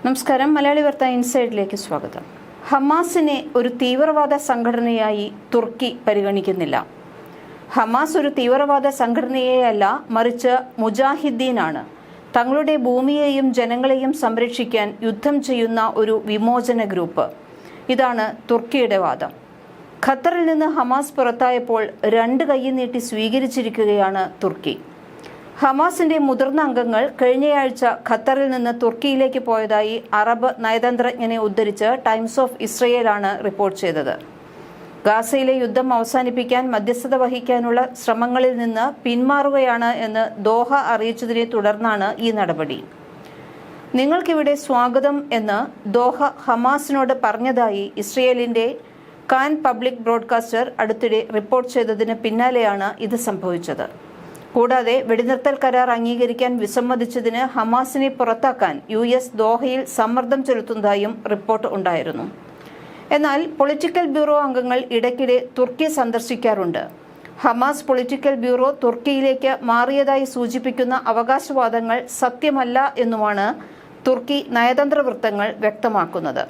നമസ്കാരം. മലയാളി വാർത്ത ഇൻസൈഡിലേക്ക് സ്വാഗതം. ഹമാസിനെ ഒരു തീവ്രവാദ സംഘടനയായി തുർക്കി പരിഗണിക്കുന്നില്ല. ഹമാസ് ഒരു തീവ്രവാദ സംഘടനയെയല്ല, മറിച്ച് മുജാഹിദ്ദീനാണ്. തങ്ങളുടെ ഭൂമിയെയും ജനങ്ങളെയും സംരക്ഷിക്കാൻ യുദ്ധം ചെയ്യുന്ന ഒരു വിമോചന ഗ്രൂപ്പ്. ഇതാണ് തുർക്കിയുടെ വാദം. ഖത്തറിൽ നിന്ന് ഹമാസ് പുറത്തായപ്പോൾ രണ്ട് കൈയും നീട്ടി സ്വീകരിച്ചിരിക്കുകയാണ് തുർക്കി. ഹമാസിന്റെ മുതിർന്ന അംഗങ്ങൾ കഴിഞ്ഞയാഴ്ച ഖത്തറിൽ നിന്ന് തുർക്കിയിലേക്ക് പോയതായി അറബ് നയതന്ത്രജ്ഞനെ ഉദ്ധരിച്ച് ടൈംസ് ഓഫ് ഇസ്രയേലാണ് റിപ്പോർട്ട് ചെയ്തത്. ഗാസയിലെ യുദ്ധം അവസാനിപ്പിക്കാൻ മധ്യസ്ഥത വഹിക്കാനുള്ള ശ്രമങ്ങളിൽ നിന്ന് പിന്മാറുകയാണ് എന്ന് ദോഹ അറിയിച്ചതിനെ തുടർന്നാണ് ഈ നടപടി. നിങ്ങൾക്കിവിടെ സ്വാഗതം എന്ന് ദോഹ ഹമാസിനോട് പറഞ്ഞതായി ഇസ്രയേലിന്റെ കാൻ പബ്ലിക് ബ്രോഡ്കാസ്റ്റർ അടുത്തിടെ റിപ്പോർട്ട് ചെയ്തതിന് പിന്നാലെയാണ് ഇത് സംഭവിച്ചത്. കൂടാതെ വെടിനിർത്തൽ കരാർ അംഗീകരിക്കാൻ വിസമ്മതിച്ചതിന് ഹമാസിനെ പുറത്താക്കാൻ US ദോഹയിൽ സമ്മർദ്ദം ചെലുത്തുന്നതായും റിപ്പോർട്ട് ഉണ്ടായിരുന്നു. എന്നാൽ പൊളിറ്റിക്കൽ ബ്യൂറോ അംഗങ്ങൾ ഇടയ്ക്കിടെ തുർക്കി സന്ദർശിക്കാറുണ്ട്. ഹമാസ് പൊളിറ്റിക്കൽ ബ്യൂറോ തുർക്കിയിലേക്ക് മാറിയതായി സൂചിപ്പിക്കുന്ന അവകാശവാദങ്ങൾ സത്യമല്ല എന്നുമാണ് തുർക്കി നയതന്ത്ര വൃത്തങ്ങൾ വ്യക്തമാക്കുന്നത്.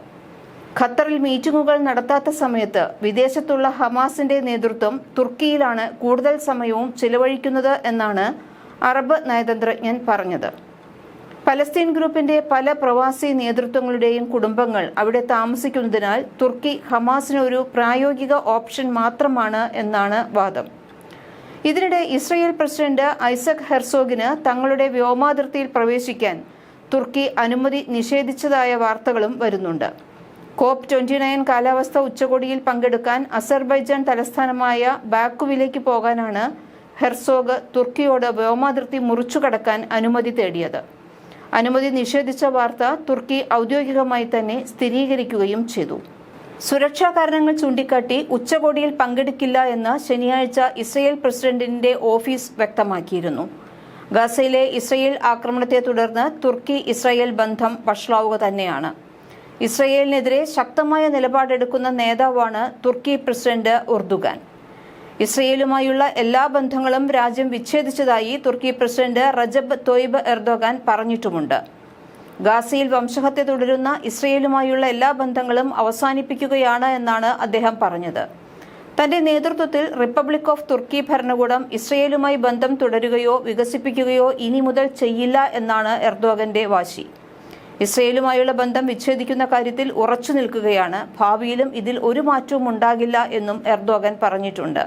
ഖത്തറിൽ മീറ്റിംഗുകൾ നടത്താത്ത സമയത്ത് വിദേശത്തുള്ള ഹമാസിന്റെ നേതൃത്വം തുർക്കിയിലാണ് കൂടുതൽ സമയവും ചിലവഴിക്കുന്നത് എന്നാണ് അറബ് നയതന്ത്രജ്ഞൻ പറഞ്ഞത്. പലസ്തീൻ ഗ്രൂപ്പിന്റെ പല പ്രവാസി നേതൃത്വങ്ങളുടെയും കുടുംബങ്ങൾ അവിടെ താമസിക്കുന്നതിനാൽ തുർക്കി ഹമാസിന് ഒരു പ്രായോഗിക ഓപ്ഷൻ മാത്രമാണ് എന്നാണ് വാദം. ഇതിനിടെ ഇസ്രയേൽ പ്രസിഡന്റ് ഐസക് ഹെർസോഗിന് തങ്ങളുടെ വ്യോമാതിർത്തിയിൽ പ്രവേശിക്കാൻ തുർക്കി അനുമതി നിഷേധിച്ചതായ വാർത്തകളും വരുന്നുണ്ട്. COP29 കാലാവസ്ഥ ഉച്ചകോടിയിൽ പങ്കെടുക്കാൻ അസർബൈജാൻ തലസ്ഥാനമായ ബാക്കുവിലേക്ക് പോകാനാണ് ഹെർസോഗ് തുർക്കിയോട് വ്യോമാതിർത്തി മുറിച്ചുകടക്കാൻ അനുമതി തേടിയത്. അനുമതി നിഷേധിച്ച വാർത്ത തുർക്കി ഔദ്യോഗികമായി തന്നെ സ്ഥിരീകരിക്കുകയും ചെയ്തു. സുരക്ഷാ കാരണങ്ങൾ ചൂണ്ടിക്കാട്ടി ഉച്ചകോടിയിൽ പങ്കെടുക്കില്ല എന്ന് ശനിയാഴ്ച ഇസ്രയേൽ പ്രസിഡന്റിന്റെ ഓഫീസ് വ്യക്തമാക്കിയിരുന്നു. ഗാസയിലെ ഇസ്രയേൽ ആക്രമണത്തെ തുടർന്ന് തുർക്കി ഇസ്രയേൽ ബന്ധം വഷളാവുക തന്നെയാണ്. ഇസ്രയേലിനെതിരെ ശക്തമായ നിലപാടെടുക്കുന്ന നേതാവാണ് തുർക്കി പ്രസിഡന്റ് ഉർദുഗാൻ. ഇസ്രയേലുമായുള്ള എല്ലാ ബന്ധങ്ങളും രാജ്യം വിച്ഛേദിച്ചതായി തുർക്കി പ്രസിഡന്റ് റജബ് തൊയ്ബ് എർദോഗാൻ പറഞ്ഞിട്ടുമുണ്ട്. ഗാസയിൽ വംശഹത്യ തുടരുന്ന ഇസ്രയേലുമായുള്ള എല്ലാ ബന്ധങ്ങളും അവസാനിപ്പിക്കുകയാണ് എന്നാണ് അദ്ദേഹം പറഞ്ഞത്. തന്റെ നേതൃത്വത്തിൽ റിപ്പബ്ലിക് ഓഫ് തുർക്കി ഭരണകൂടം ഇസ്രയേലുമായി ബന്ധം തുടരുകയോ വികസിപ്പിക്കുകയോ ഇനി മുതൽ ചെയ്യില്ല എന്നാണ് എർദോഗന്റെ വാശി. ഇസ്രയേലുമായുള്ള ബന്ധം വിച്ഛേദിക്കുന്ന കാര്യത്തിൽ ഉറച്ചു നിൽക്കുകയാണ്. ഭാവിയിലും ഇതിൽ ഒരു മാറ്റവും ഉണ്ടാകില്ല എന്നും എർദോഗൻ പറഞ്ഞിട്ടുണ്ട്.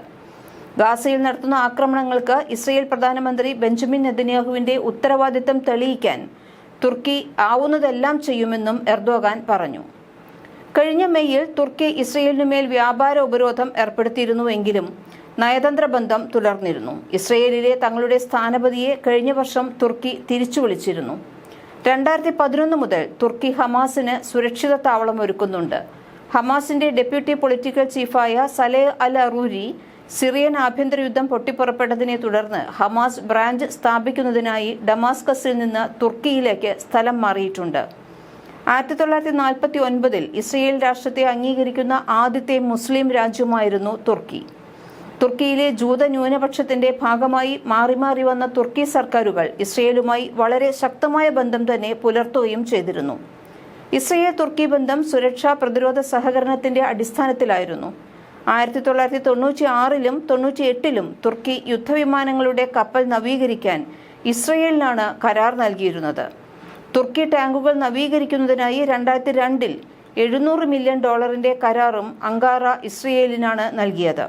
ഗാസയിൽ നടത്തുന്ന ആക്രമണങ്ങൾക്ക് ഇസ്രയേൽ പ്രധാനമന്ത്രി ബെഞ്ചമിൻ നെതന്യാഹുവിന്റെ ഉത്തരവാദിത്തം തെളിയിക്കാൻ തുർക്കി ആവുന്നതെല്ലാം ചെയ്യുമെന്നും എർദോഗാൻ പറഞ്ഞു. കഴിഞ്ഞ മെയ്യിൽ തുർക്കി ഇസ്രയേലിനുമേൽ വ്യാപാര ഉപരോധം ഏർപ്പെടുത്തിയിരുന്നുവെങ്കിലും നയതന്ത്ര ബന്ധം തുടർന്നിരുന്നു. ഇസ്രയേലിലെ തങ്ങളുടെ സ്ഥാനപതിയെ കഴിഞ്ഞ വർഷം തുർക്കി തിരിച്ചു വിളിച്ചിരുന്നു. 2011 മുതൽ തുർക്കി ഹമാസിന് സുരക്ഷിത താവളം ഒരുക്കുന്നുണ്ട്. ഹമാസിന്റെ ഡെപ്യൂട്ടി പൊളിറ്റിക്കൽ ചീഫായ സലേഹ് അൽ അറൂരി സിറിയൻ ആഭ്യന്തര യുദ്ധം പൊട്ടിപ്പുറപ്പെട്ടതിനെ തുടർന്ന് ഹമാസ് ബ്രാഞ്ച് സ്ഥാപിക്കുന്നതിനായി ഡമാസ്കസിൽ നിന്ന് തുർക്കിയിലേക്ക് സ്ഥലം മാറിയിട്ടുണ്ട്. 1949 ഇസ്രയേൽ രാഷ്ട്രത്തെ അംഗീകരിക്കുന്ന ആദ്യത്തെ മുസ്ലിം രാജ്യമായിരുന്നു തുർക്കി. തുർക്കിയിലെ ജൂത ന്യൂനപക്ഷത്തിന്റെ ഭാഗമായി മാറി മാറി വന്ന തുർക്കി സർക്കാരുകൾ ഇസ്രയേലുമായി വളരെ ശക്തമായ ബന്ധം തന്നെ പുലർത്തുകയും ചെയ്തിരുന്നു. ഇസ്രയേൽ തുർക്കി ബന്ധം സുരക്ഷാ പ്രതിരോധ സഹകരണത്തിന്റെ അടിസ്ഥാനത്തിലായിരുന്നു. 1996-ലും 98-ലും തുർക്കി യുദ്ധവിമാനങ്ങളുടെ കപ്പൽ നവീകരിക്കാൻ ഇസ്രയേലിനാണ് കരാർ നൽകിയിരുന്നത്. തുർക്കി ടാങ്കുകൾ നവീകരിക്കുന്നതിനായി 2002-ൽ $700 മില്യൺ കരാറും അങ്കാറ ഇസ്രയേലിനാണ് നൽകിയത്.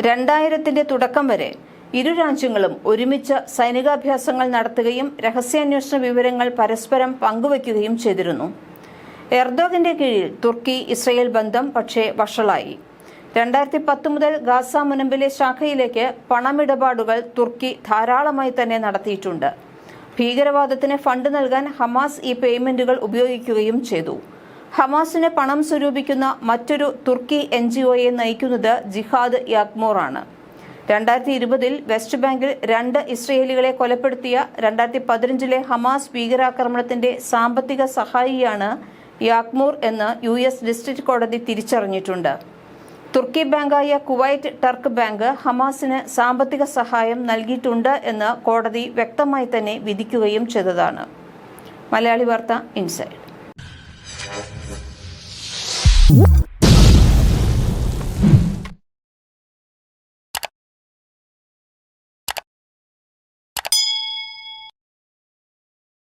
2000-ന്റെ തുടക്കം വരെ ഇരു രാജ്യങ്ങളും ഒരുമിച്ച് സൈനികാഭ്യാസങ്ങൾ നടത്തുകയും രഹസ്യാന്വേഷണ വിവരങ്ങൾ പരസ്പരം പങ്കുവയ്ക്കുകയും ചെയ്തിരുന്നു. എർദോഗന്റെ കീഴിൽ തുർക്കി ഇസ്രയേൽ ബന്ധം പക്ഷേ വഷളായി. 2010 മുതൽ ഗാസ മുനമ്പിലെ ശാഖയിലേക്ക് പണമിടപാടുകൾ തുർക്കി ധാരാളമായി തന്നെ നടത്തിയിട്ടുണ്ട്. ഭീകരവാദത്തിന് ഫണ്ട് നൽകാൻ ഹമാസ് ഈ പേയ്മെന്റുകൾ ഉപയോഗിക്കുകയും ചെയ്തു. ഹമാസിന് പണം സ്വരൂപിക്കുന്ന മറ്റൊരു തുർക്കി NGOയെ നയിക്കുന്നത് ജിഹാദ് യാഗ്മോർ ആണ്. 2020-ൽ വെസ്റ്റ് ബാങ്കിൽ 2 ഇസ്രയേലികളെ കൊലപ്പെടുത്തിയ 2015-ലെ ഹമാസ് ഭീകരാക്രമണത്തിന്റെ സാമ്പത്തിക സഹായിയാണ് യാഗ്മോർ എന്ന് US ഡിസ്ട്രിക്ട് കോടതി തിരിച്ചറിഞ്ഞിട്ടുണ്ട്. തുർക്കി ബാങ്കായ കുവൈറ്റ് ടർക്ക് ബാങ്ക് ഹമാസിന് സാമ്പത്തിക സഹായം നൽകിയിട്ടുണ്ട് എന്ന് കോടതി വ്യക്തമായി തന്നെ വിധിക്കുകയും ചെയ്തതാണ്. മലയാളി വാർത്ത ഇൻസൈഡ്. ചെയ്യുക.